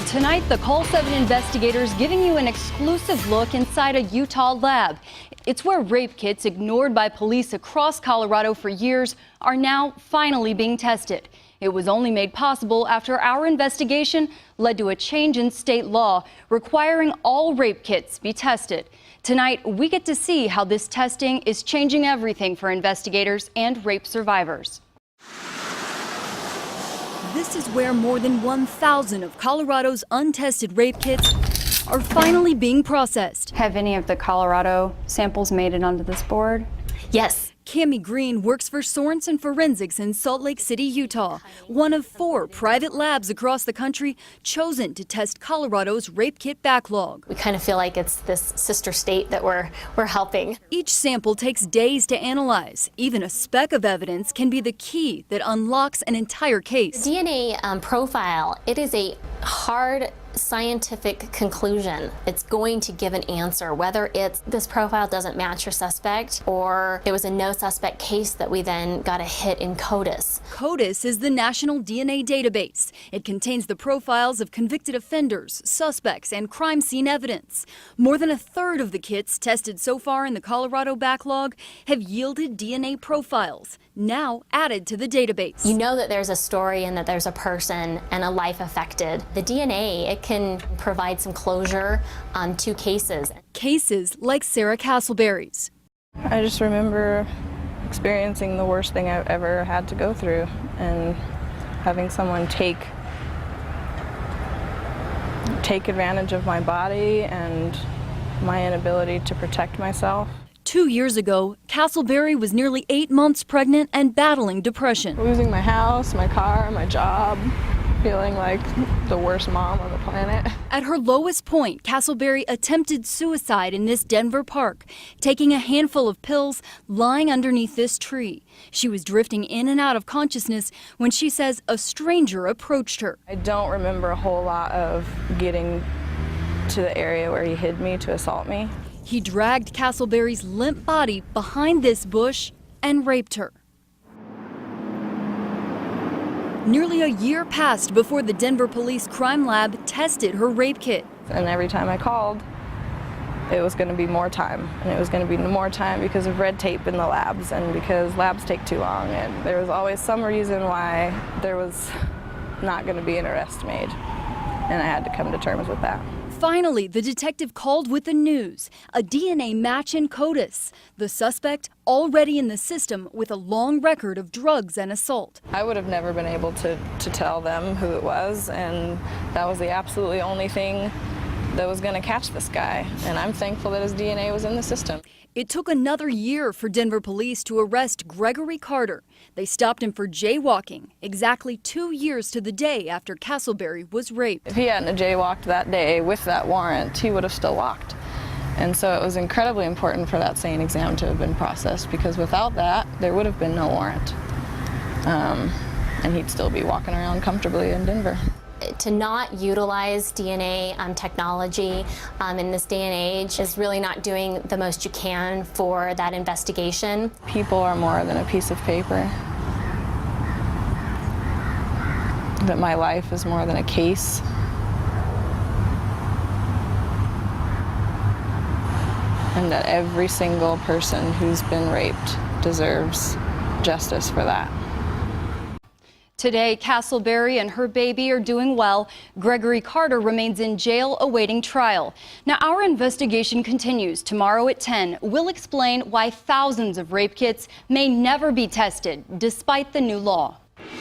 Tonight, the CALL7 investigators giving you an exclusive look inside a Utah lab. It's where rape kits ignored by police across Colorado for years are now finally being tested. It was only made possible after our investigation led to a change in state law requiring all rape kits be tested. Tonight, we get to see how this testing is changing everything for investigators and rape survivors. This is where more than 1,000 of Colorado's untested rape kits are finally being processed. Have any of the Colorado samples made it onto this board? Yes. Cami Green works for Sorensen Forensics in Salt Lake City, Utah, one of 4 private labs across the country chosen to test Colorado's rape kit backlog. We kind of feel like it's this sister state that we're helping. Each sample takes days to analyze. Even a speck of evidence can be the key that unlocks an entire case. The DNA profile, it is a hard scientific conclusion. It's going to give an answer, whether it's this profile doesn't match your suspect or it was a no suspect case that we then got a hit in CODIS. CODIS is the national DNA database. It contains the profiles of convicted offenders, suspects, and crime scene evidence. More than a third of the kits tested so far in the Colorado backlog have yielded DNA profiles, now added to the database. You know that there's a story and that there's a person and a life affected. The DNA, it can provide some closure to cases. Cases like Sarah Castleberry's. I just remember experiencing the worst thing I've ever had to go through, and having someone take advantage of my body and my inability to protect myself. 2 years ago, Castleberry was nearly 8 months pregnant and battling depression. Losing my house, my car, my job, feeling like the worst mom on the planet. At her lowest point, Castleberry attempted suicide in this Denver park, taking a handful of pills, lying underneath this tree. She was drifting in and out of consciousness when she says a stranger approached her. I don't remember a whole lot of getting to the area where he hid me to assault me. He dragged Castleberry's limp body behind this bush and raped her. Nearly a year passed before the Denver Police Crime Lab tested her rape kit. And every time I called, it was going to be more time. And it was going to be more time because of red tape in the labs and because labs take too long. And there was always some reason why there was not going to be an arrest made. And I had to come to terms with that. Finally, the detective called with the news, a DNA match in CODIS. The suspect already in the system with a long record of drugs and assault. I would have never been able to tell them who it was, and that was the absolutely only thing that was going to catch this guy. And I'm thankful that his DNA was in the system. It took another year for Denver police to arrest Gregory Carter. They stopped him for jaywalking, exactly 2 years to the day after Castleberry was raped. If he hadn't jaywalked that day with that warrant, he would have still walked. And so it was incredibly important for that SANE exam to have been processed, because without that, there would have been no warrant. And he'd still be walking around comfortably in Denver. To not utilize DNA technology in this day and age is really not doing the most you can for that investigation. People are more than a piece of paper. That my life is more than a case. And that every single person who's been raped deserves justice for that. Today, Castleberry and her baby are doing well. Gregory Carter remains in jail awaiting trial. Now, our investigation continues. Tomorrow at 10, we'll explain why thousands of rape kits may never be tested despite the new law.